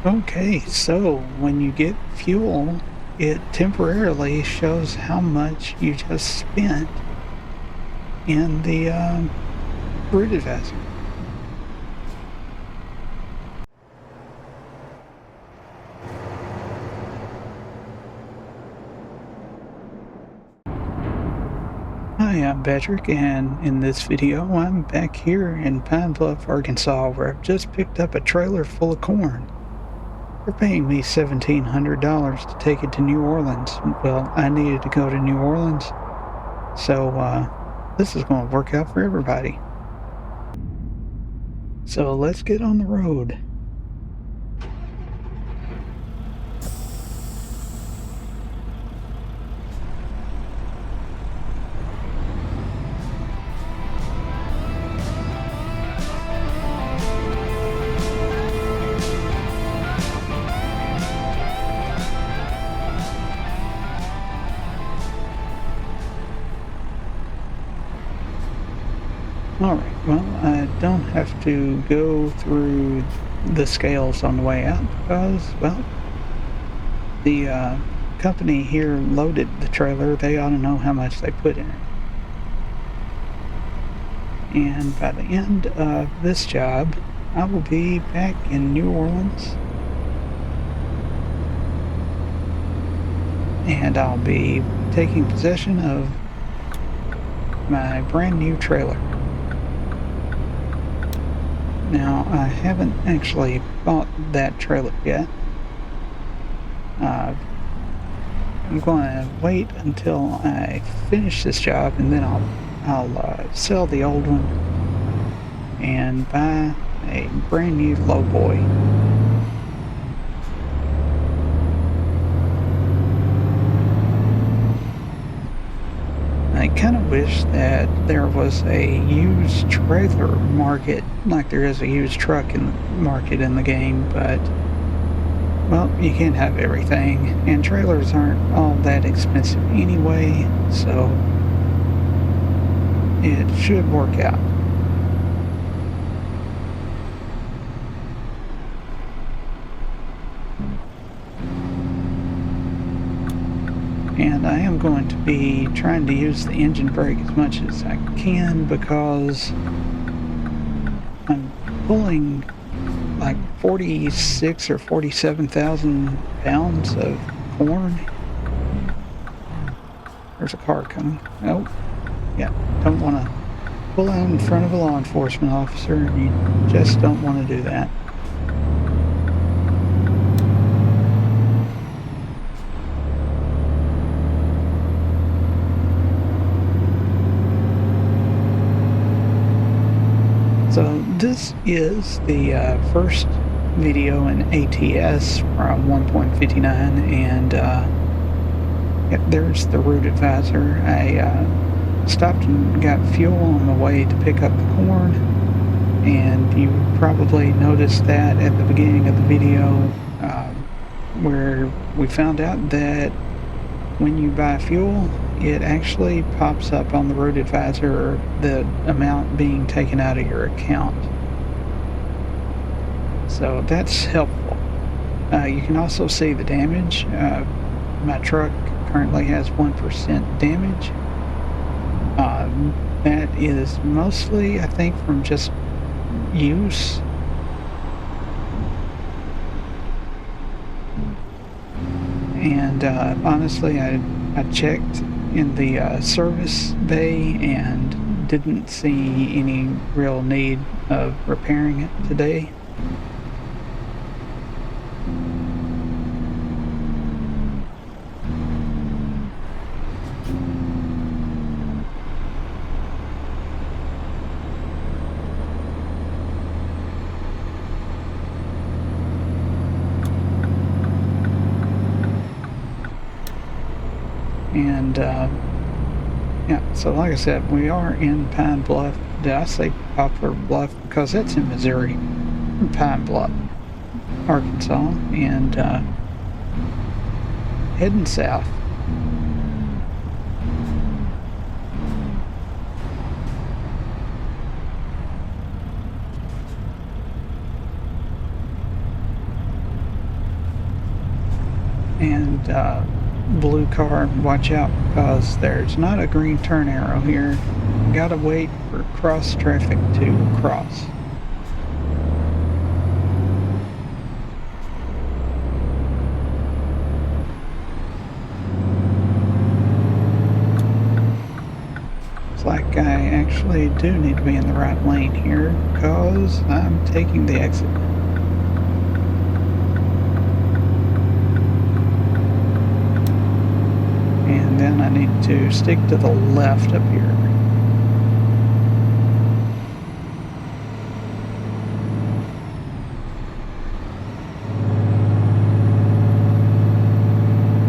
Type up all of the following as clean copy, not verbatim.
Okay, so when you get fuel, it temporarily shows how much you just spent in the root advisor. Hi, I'm Patrick, and in this video, I'm back here in Pine Bluff, Arkansas, where I've just picked up a trailer full of corn. They're paying me $1,700 to take it to New Orleans. Well, I needed to go to New Orleans, so this is going to work out for everybody. So let's get on the road. Alright, well, I don't have to go through the scales on the way out because, well, the company here loaded the trailer. They ought to know how much they put in it. And by the end of this job, I will be back in New Orleans. And I'll be taking possession of my brand new trailer. Now, I haven't actually bought that trailer yet. I'm going to wait until I finish this job, and then I'll sell the old one and buy a brand new lowboy. I kind of wish that there was a used trailer market like there is a used truck market in the game, but, well, you can't have everything, and trailers aren't all that expensive anyway, so it should work out. And I am going to be trying to use the engine brake as much as I can because I'm pulling like 46 or 47,000 pounds of corn. There's a car coming. Oh, yeah, don't want to pull out in front of a law enforcement officer. You just don't want to do that. So this is the first video in ATS 1.59, and yep, there's the root advisor. I stopped and got fuel on the way to pick up the corn, and you probably noticed that at the beginning of the video where we found out that when you buy fuel, it actually pops up on the road advisor the amount being taken out of your account. So that's helpful. You can also see the damage. My truck currently has 1% damage. That is mostly, I think, from just use. And honestly, I checked in the service bay and didn't see any real need of repairing it today. And yeah, so like I said, we are in Pine Bluff. Did I say Poplar Bluff? Because that's in Missouri. Pine Bluff, Arkansas, and heading south. blue car, watch out, because there's not a green turn arrow here. Gotta wait for cross traffic to cross. Looks like I actually do need to be in the right lane here, because I'm taking the exit. And then I need to stick to the left up here.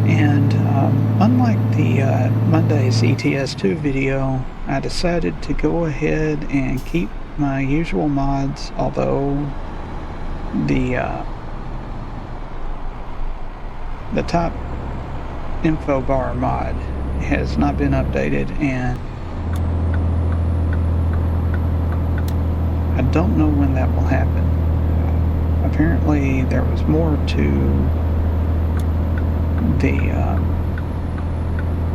And unlike the Monday's ETS2 video, I decided to go ahead and keep my usual mods, although the top info bar mod has not been updated, and I don't know when that will happen. Apparently there was more to the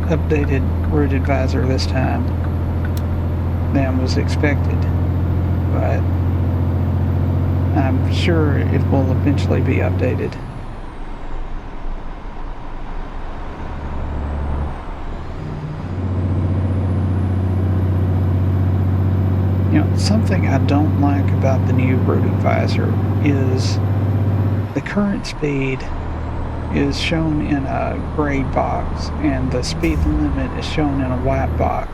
updated route advisor this time than was expected, but I'm sure it will eventually be updated. You know, something I don't like about the new route advisor is the current speed is shown in a gray box and the speed limit is shown in a white box.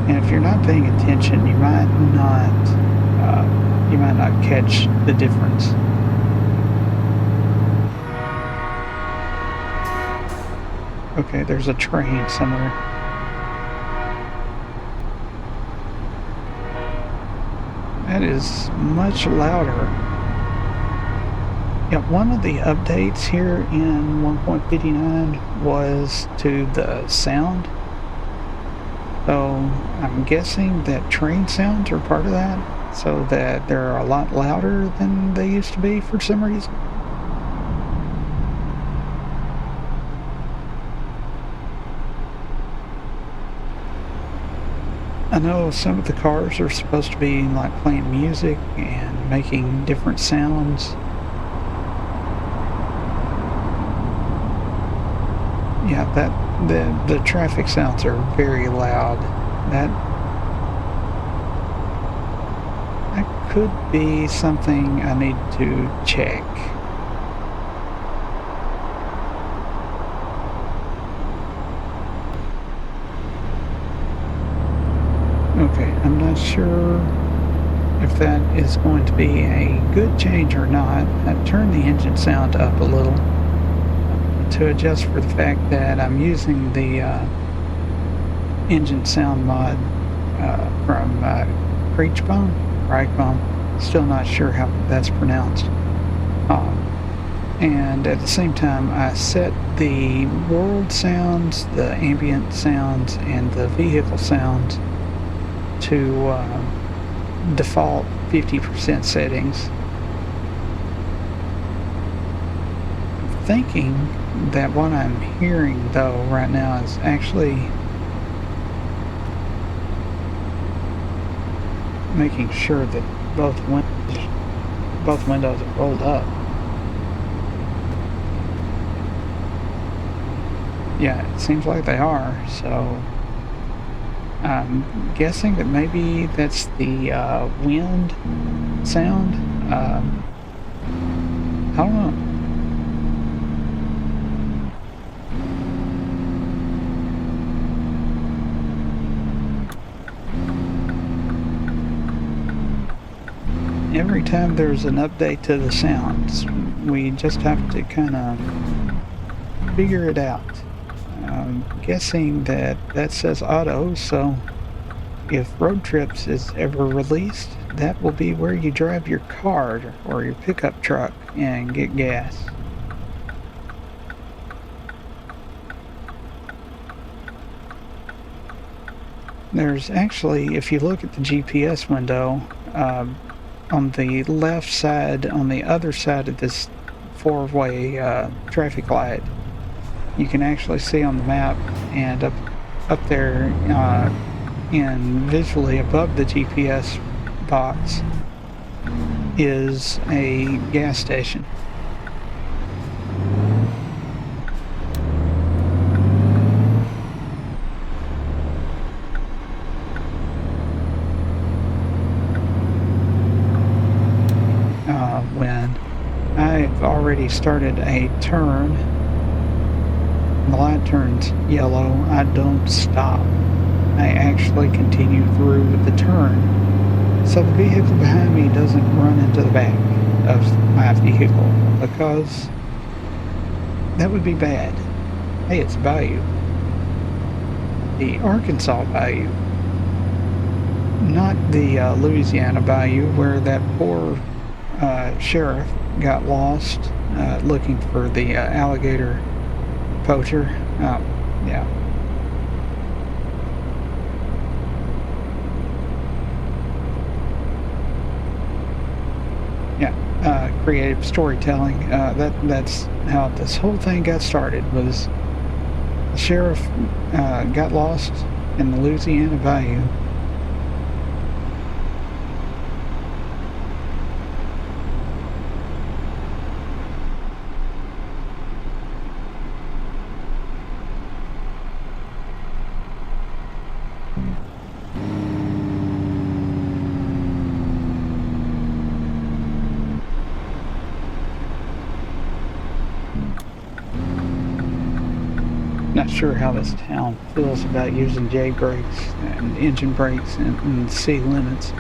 And if you're not paying attention, you might not catch the difference. Okay, there's a train somewhere. That is much louder. Yeah, one of the updates here in 1.59 was to the sound. So I'm guessing that train sounds are part of that, so that they're a lot louder than they used to be for some reason. I know some of the cars are supposed to be like playing music and making different sounds. Yeah, the traffic sounds are very loud. That could be something I need to check. Okay, I'm not sure if that is going to be a good change or not. I've turned the engine sound up a little to adjust for the fact that I'm using the engine sound mod from Reichbaum. Still not sure how that's pronounced. And at the same time, I set the world sounds, the ambient sounds, and the vehicle sounds to default 50% settings. I'm thinking that what I'm hearing though right now is actually making sure that both windows are rolled up. Yeah, it seems like they are, so I'm guessing that maybe that's the wind sound. I don't know. Every time there's an update to the sounds, we just have to kind of figure it out. I'm guessing that says auto, so if Road Trips is ever released, that will be where you drive your car or your pickup truck and get gas. There's actually, if you look at the GPS window, on the left side, on the other side of this four-way traffic light, you can actually see on the map, and up there and visually above the GPS box is a gas station. When I've already started a turn, the light turns yellow, I don't stop. I actually continue through the turn, so the vehicle behind me doesn't run into the back of my vehicle, because that would be bad. Hey, it's Bayou. The Arkansas Bayou. Not the Louisiana Bayou, where that poor sheriff got lost looking for the alligator poacher. Yeah. Yeah, creative storytelling. That's how this whole thing got started. Was the sheriff got lost in the Louisiana Bayou. Not sure how this town feels about using J brakes and engine brakes and C limits.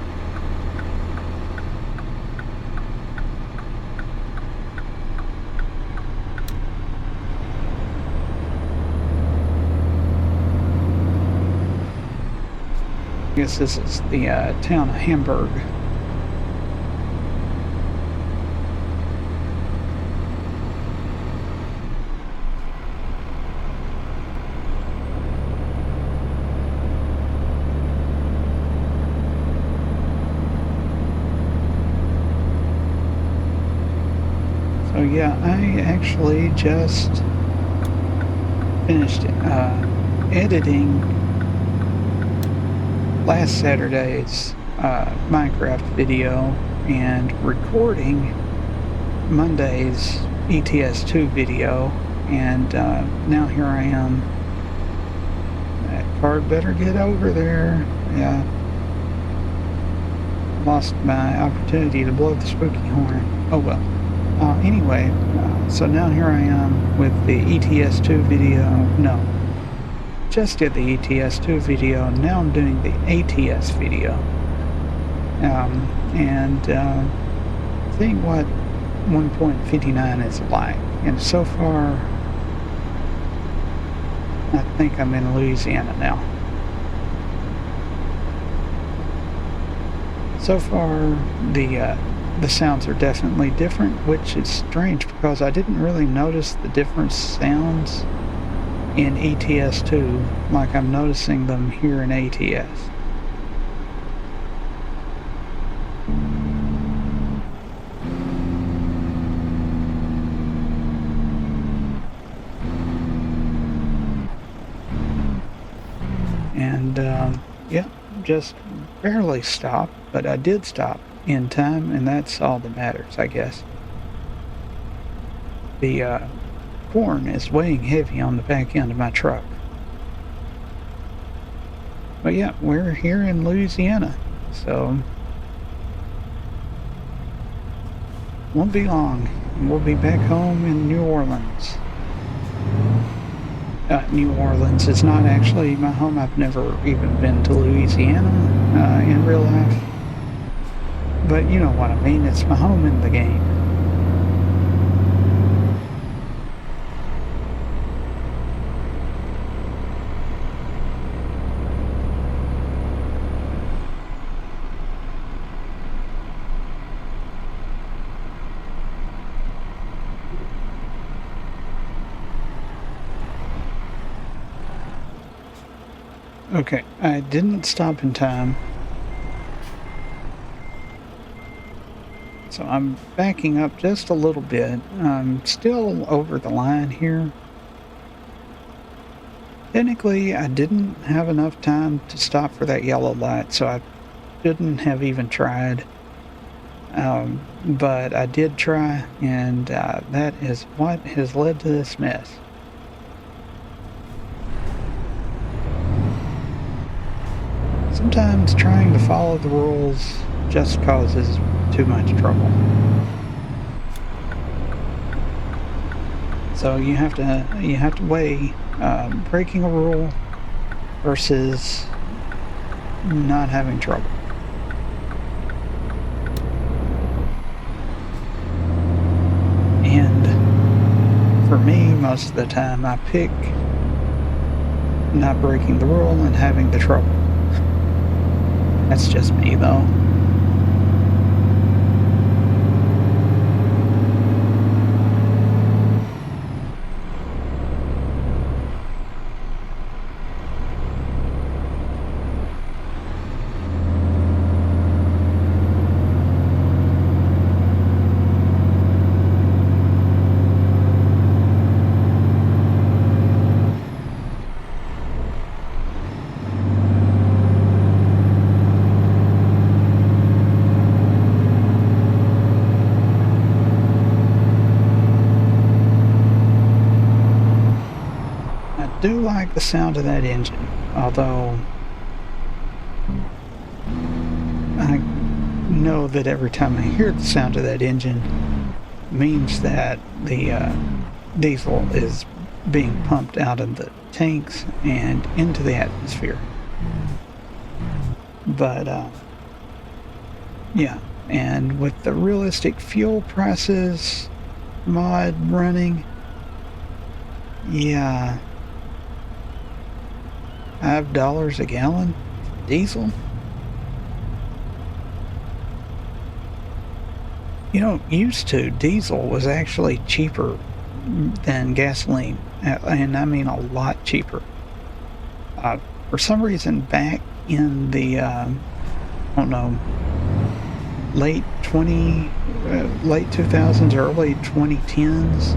I guess this is the town of Hamburg. So yeah, I actually just finished editing last Saturday's Minecraft video and recording Monday's ETS2 video, and now here I am. That car better get over there. Yeah. Lost my opportunity to blow the spooky horn. Oh well. Anyway, so now here I am with the ETS2 video. No, just did the ETS2 video. Now I'm doing the ATS video. And seeing what 1.59 is like. And so far, I think I'm in Louisiana now. So far, the sounds are definitely different, which is strange because I didn't really notice the different sounds in ETS2 like I'm noticing them here in ATS. And yeah, just barely stopped, but I did stop in time, and that's all that matters, I guess. The corn is weighing heavy on the back end of my truck. But yeah, we're here in Louisiana, so won't be long. We'll be back home in New Orleans. New Orleans is not actually my home. I've never even been to Louisiana in real life. But you know what I mean, it's my home in the game. Okay, I didn't stop in time. So I'm backing up just a little bit. I'm still over the line here. Technically, I didn't have enough time to stop for that yellow light, so I shouldn't have even tried. But I did try, and that is what has led to this mess. Sometimes trying to follow the rules just causes too much trouble. So you have to weigh breaking a rule versus not having trouble. And for me, most of the time, I pick not breaking the rule and having the trouble. That's just me, though. I do like the sound of that engine, although I know that every time I hear the sound of that engine means that the diesel is being pumped out of the tanks and into the atmosphere. But yeah, and with the realistic fuel prices mod running, yeah, $5 a gallon diesel. You know, used to, diesel was actually cheaper than gasoline, and I mean a lot cheaper. For some reason, back in the, I don't know, late 2000s, early 2010s,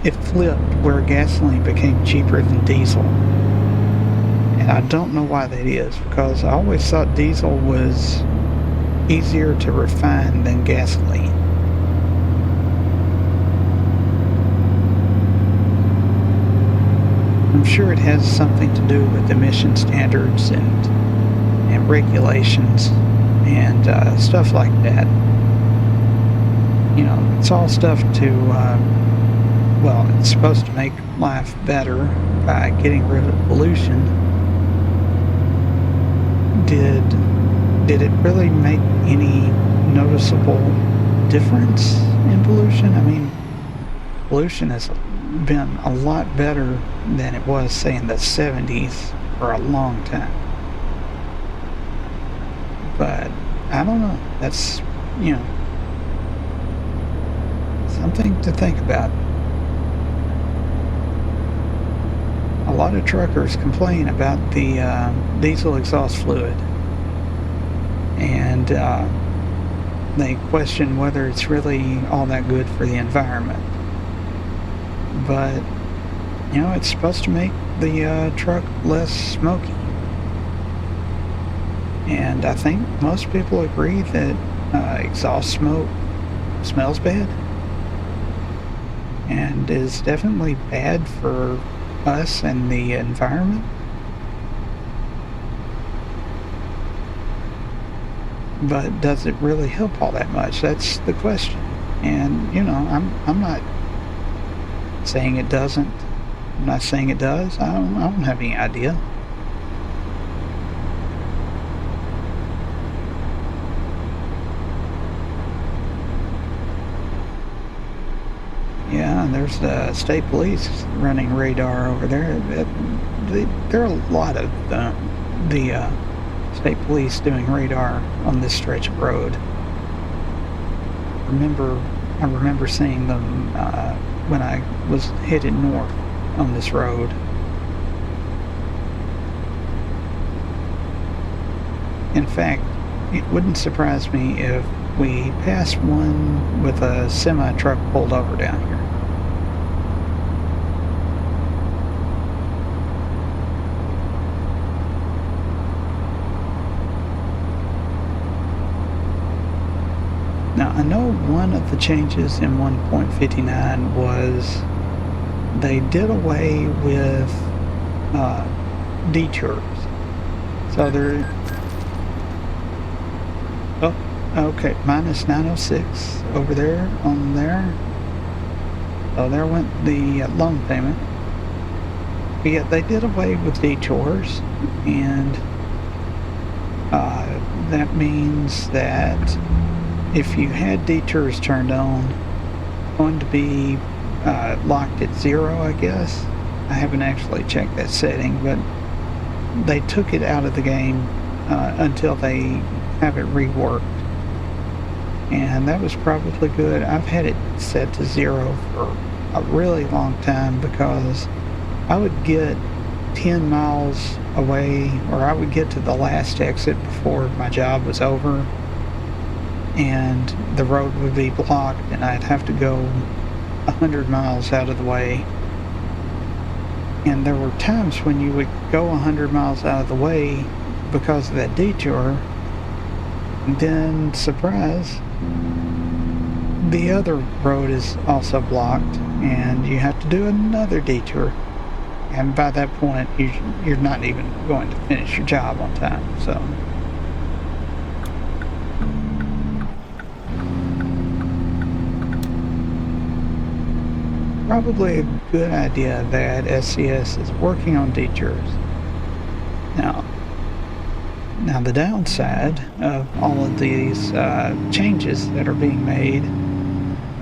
it flipped where gasoline became cheaper than diesel. And I don't know why that is, because I always thought diesel was easier to refine than gasoline. I'm sure it has something to do with emission standards and regulations and stuff like that. You know, it's all stuff to, well, it's supposed to make life better by getting rid of pollution. Did it really make any noticeable difference in pollution? I mean, pollution has been a lot better than it was, say, in the 70s for a long time. But I don't know. That's, you know, something to think about. A lot of truckers complain about the diesel exhaust fluid, and they question whether it's really all that good for the environment. But, you know, it's supposed to make the truck less smoky. And I think most people agree that exhaust smoke smells bad and is definitely bad for us and the environment. But does it really help all that much? That's the question. And, you know, I'm not saying it doesn't. I'm not saying it does. I don't have any idea. Yeah, and there's the state police running radar over there. There are a lot of the state police doing radar on this stretch of road. I remember seeing them when I was headed north on this road. In fact, it wouldn't surprise me if we passed one with a semi-truck pulled over down here. one of the changes in 1.59 was they did away with detours. So they're... Oh, okay, minus 906 over there, on there. So there went the loan payment. But yeah, they did away with detours, and that means that if you had detours turned on, it's going to be locked at 0, I guess. I haven't actually checked that setting, but they took it out of the game until they have it reworked. And that was probably good. I've had it set to 0 for a really long time, because I would get 10 miles away, or I would get to the last exit before my job was over, and the road would be blocked and I'd have to go 100 miles out of the way. And there were times when you would go 100 miles out of the way because of that detour, and then, surprise, the other road is also blocked and you have to do another detour. And by that point, you're not even going to finish your job on time. So probably a good idea that SCS is working on detours. Now the downside of all of these changes that are being made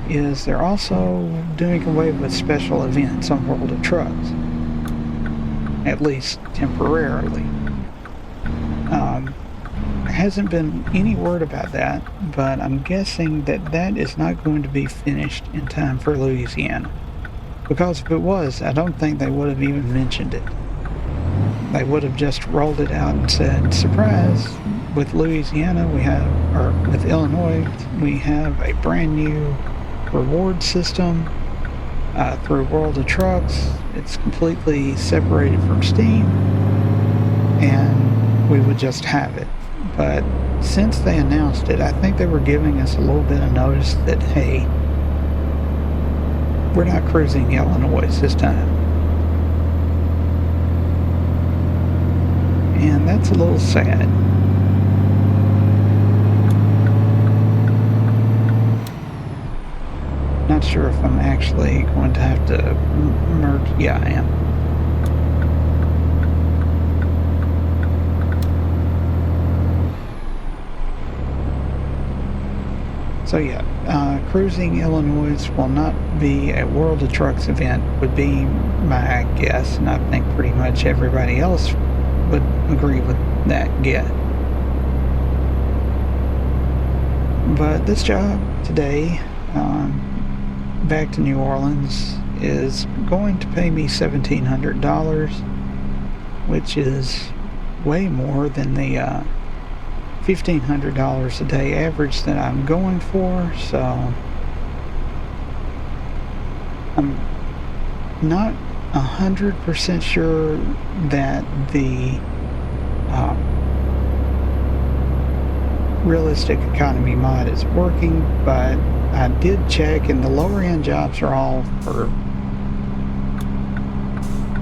is they're also doing away with special events on World of Trucks, at least temporarily. Hasn't been any word about that, but I'm guessing that that is not going to be finished in time for Louisiana, because if it was, I don't think they would have even mentioned it. They would have just rolled it out and said, surprise, with Louisiana we have, or with Illinois, we have a brand new reward system through World of Trucks. It's completely separated from Steam, and we would just have it. But since they announced it, I think they were giving us a little bit of notice that, hey, we're not cruising Illinois this time. And that's a little sad. Not sure if I'm actually going to have to merge. Yeah, I am. So yeah, cruising Illinois will not be a World of Trucks event, would be my guess, and I think pretty much everybody else would agree with that guess. But this job today, back to New Orleans, is going to pay me $1,700, which is way more than the $1,500 a day average that I'm going for. So I'm not 100% sure that the Realistic Economy mod is working, but I did check, and the lower end jobs are all for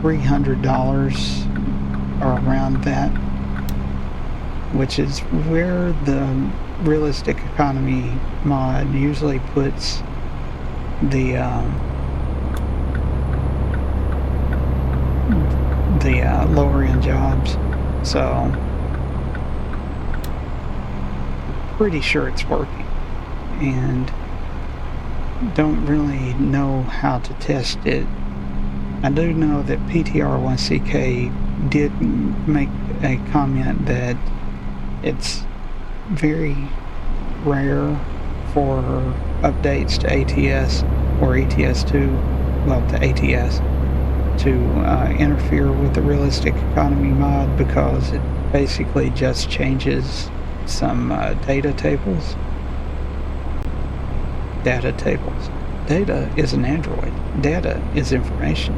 $300 or around that, which is where the Realistic Economy mod usually puts the lower end jobs. So pretty sure it's working, and don't really know how to test it. I do know that PTR1CK did make a comment that it's very rare for updates to ATS or ATS2, well, to ATS, to interfere with the Realistic Economy mod, because it basically just changes some data tables. Data is an Android. Data is information.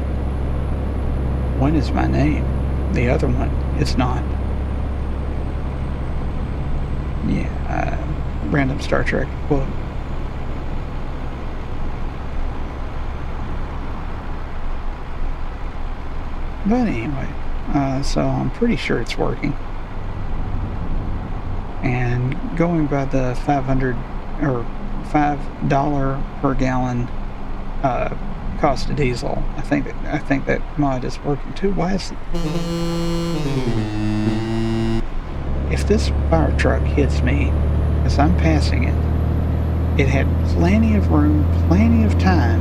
One is my name. The other one is not. Yeah, random Star Trek quote. But anyway, so I'm pretty sure it's working. And going by the 500 or $5 per gallon cost of diesel, I think that mod is working too. Why is it? If this fire truck hits me as I'm passing it, it had plenty of room, plenty of time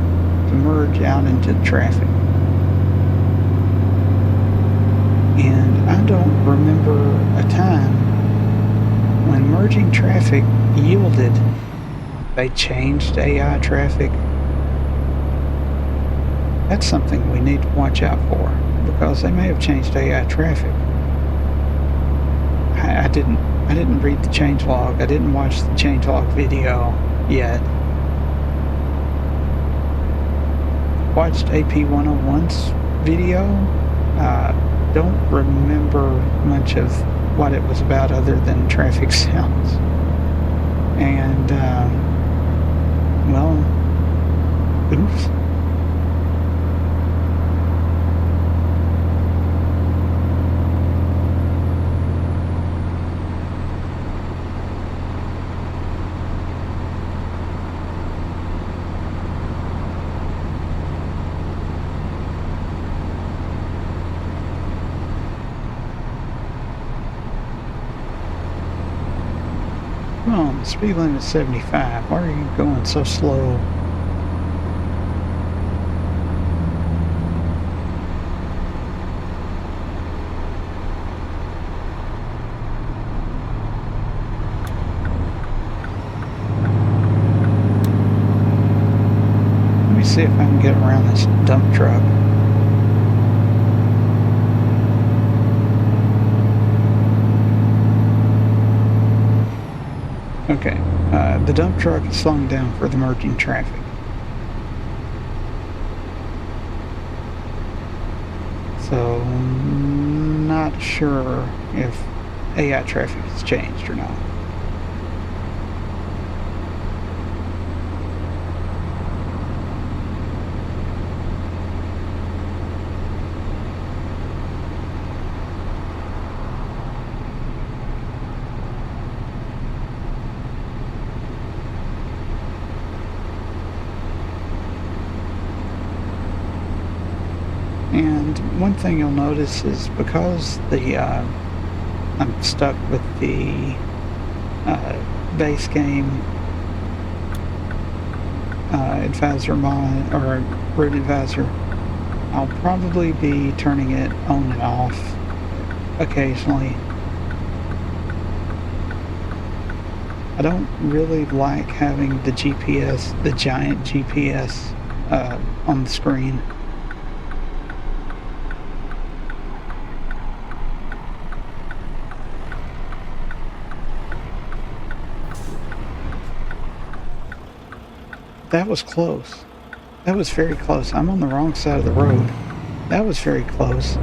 to merge out into the traffic. And I don't remember a time when merging traffic yielded. They changed AI traffic. That's something we need to watch out for, because they may have changed AI traffic. I didn't read the changelog. I didn't watch the changelog video yet. Watched AP101's video. Don't remember much of what it was about other than traffic sounds. And, well, oops. Well, the speed limit is 75. Why are you going so slow? Let me see if I can get around this dump truck. Okay, the dump truck is slowing down for the merging traffic. So, not sure if AI traffic has changed or not. And one thing you'll notice is because I'm stuck with the base game advisor mod, or root advisor, I'll probably be turning it on and off occasionally. I don't really like having the GPS, the giant GPS on the screen. That was close. That was very close. I'm on the wrong side of the road. That was very close.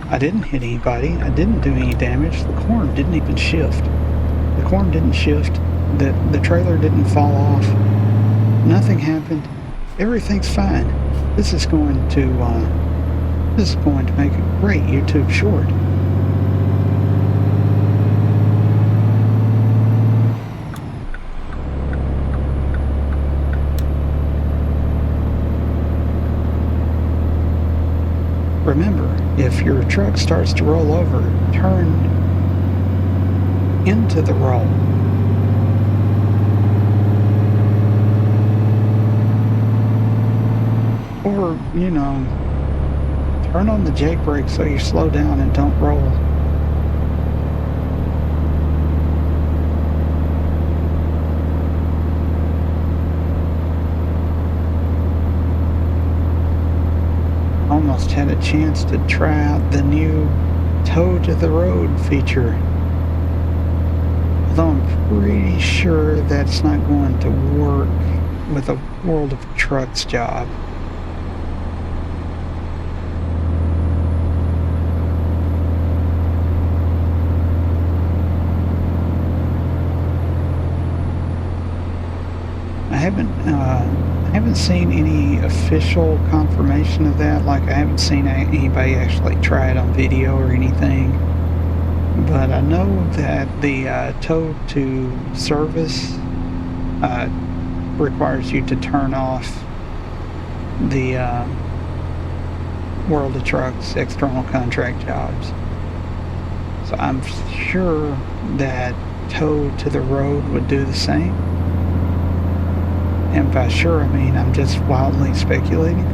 I didn't hit anybody. I didn't do any damage. The corn didn't even shift. The corn didn't shift. The trailer didn't fall off. Nothing happened. Everything's fine. This is going to make a great YouTube short. Remember, if your truck starts to roll over, turn into the roll. Or, you know, turn on the Jake brake so you slow down and don't roll. Almost had a chance to try out the new toe to the road feature, although I'm pretty sure that's not going to work with a World of Trucks job. I haven't seen any official confirmation of that. Like, I haven't seen anybody actually try it on video or anything. But I know that the tow to service requires you to turn off the World of Trucks external contract jobs. So I'm sure that tow to the road would do the same. And by sure, I mean I'm just wildly speculating.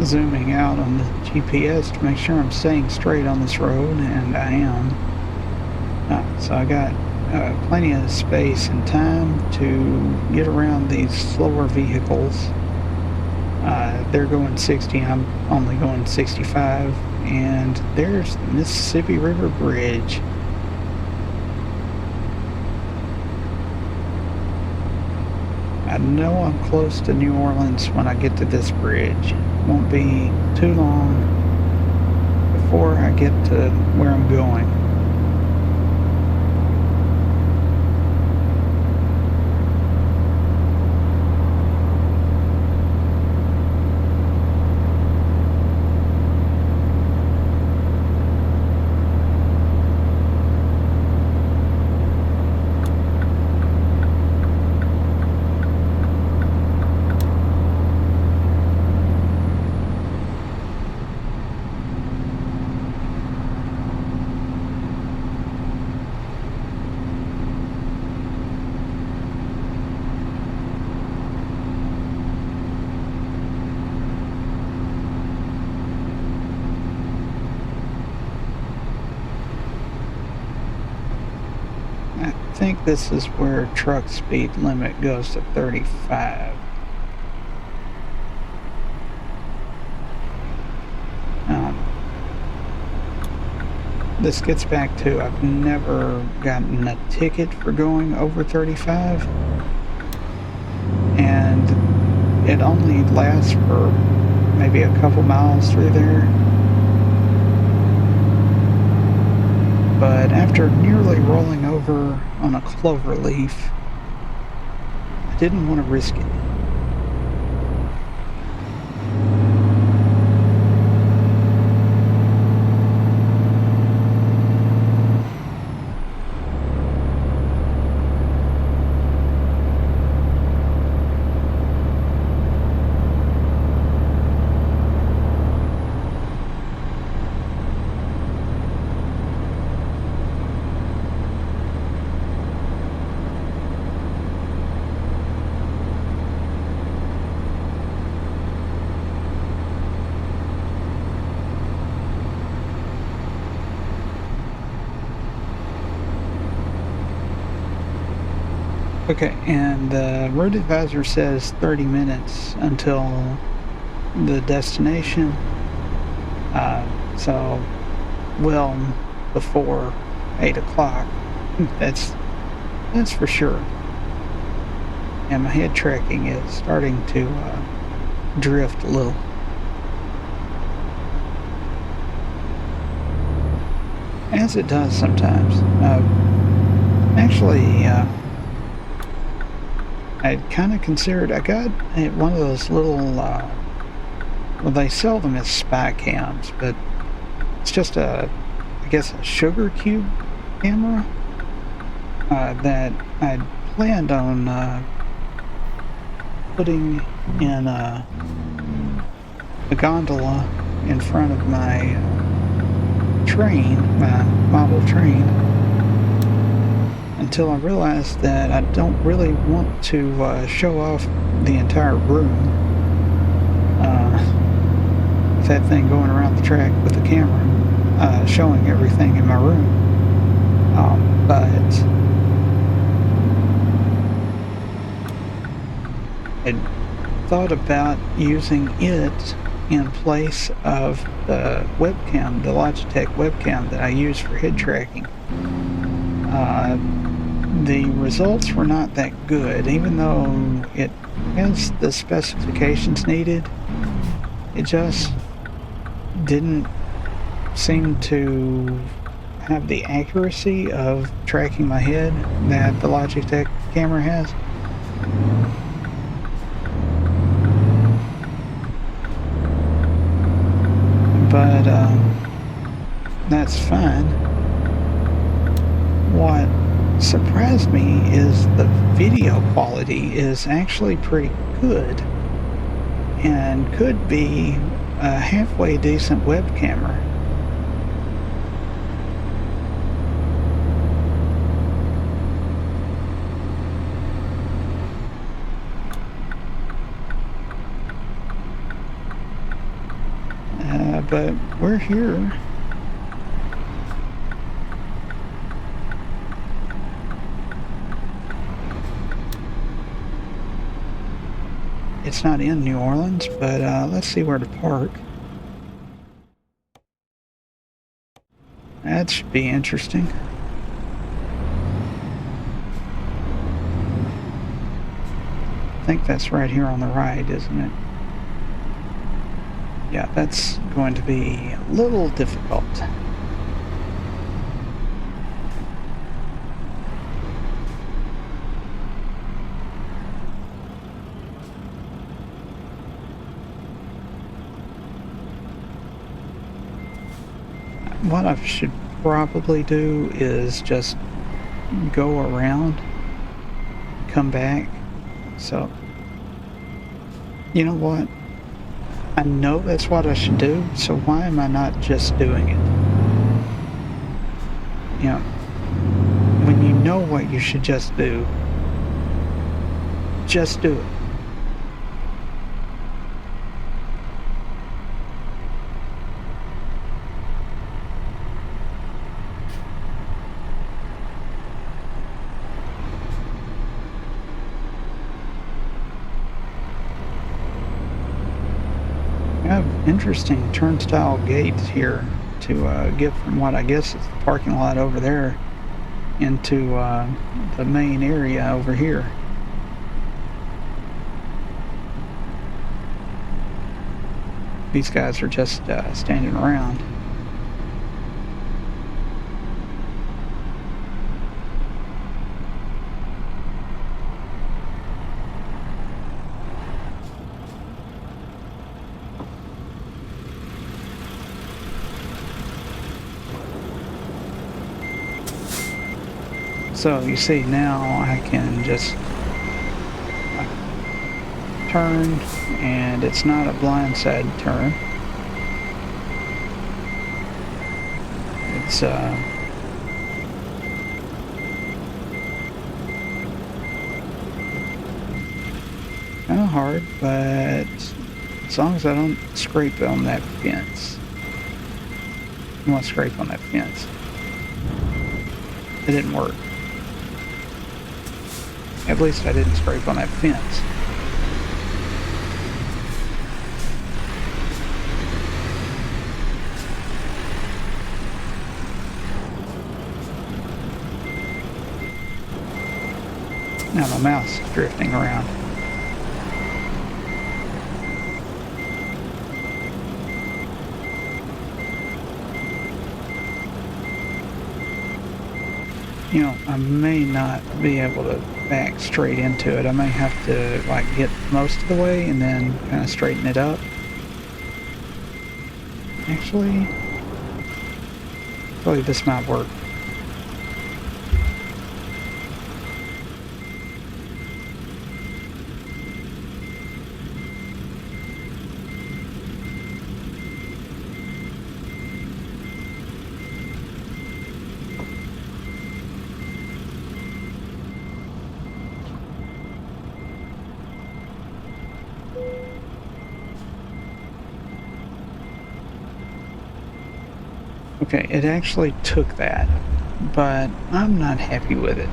Zooming out on the GPS to make sure I'm staying straight on this road, and I am. So I got plenty of space and time to get around these slower vehicles. They're going 60, I'm only going 65, and there's the Mississippi River Bridge. I know I'm close to New Orleans when I get to this bridge. Won't be too long before I get to where I'm going. I think this is where truck speed limit goes to 35. This gets back to I've never gotten a ticket for going over 35, and it only lasts for maybe a couple miles through there. But after nearly rolling over on a clover leaf, I didn't want to risk it. Okay, and the road advisor says 30 minutes until the destination. So well before 8 o'clock. That's for sure. And my head tracking is starting to drift a little. As it does sometimes. Actually, I'd kind of considered, I got one of those little, well, they sell them as spy cams, but it's just I guess a sugar cube camera that I'd planned on putting in a gondola in front of my train, my model train, until I realized that I don't really want to show off the entire room. That thing going around the track with the camera, showing everything in my room. But I thought about using it in place of the webcam, the Logitech webcam that I use for head tracking. the results were not that good. Even though it has the specifications needed, it just didn't seem to have the accuracy of tracking my head that the Logitech camera has. But that's fine. What surprised me is the video quality is actually pretty good and could be a halfway decent web camera. But we're here. It's not in New Orleans, but let's see where to park. That should be interesting. I think that's right here on the right, isn't it? Yeah, that's going to be a little difficult. What I should probably do is just go around, come back. So, you know what? I know that's what I should do, so why am I not just doing it? You know, when you know what you should just do it. We have interesting turnstile gates here to get from what I guess is the parking lot over there into the main area over here. These guys are just standing around. So you see now I can just turn, and it's not a blindside turn. It's kind of hard, but as long as I don't scrape on that fence. I won't scrape on that fence. It didn't work. At least I didn't scrape on that fence. Now my mouse is drifting around. You know, I may not be able to back straight into it. I may have to like get most of the way and then kind of straighten it up. Actually, this might work. Okay, it actually took that, but I'm not happy with it.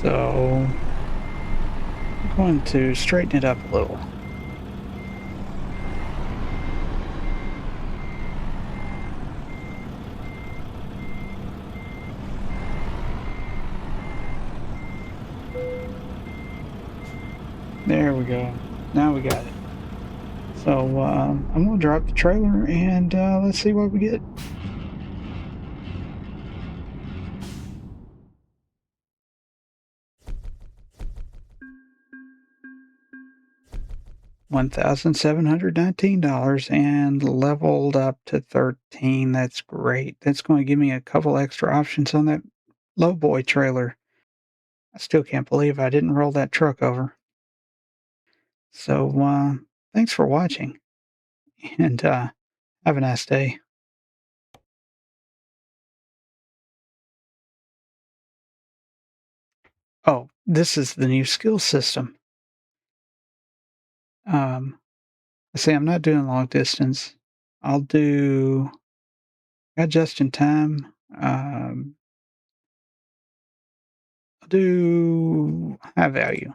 So going to straighten it up a little. There we go. Now we got it. So I'm going to drop the trailer and let's see what we get. $1,719 and leveled up to 13. That's great. That's going to give me a couple extra options on that lowboy trailer. I still can't believe I didn't roll that truck over. So thanks for watching and have a nice day. Oh, this is the new skill system. I say I'm not doing long distance. I'll do got just in time. I'll do high value.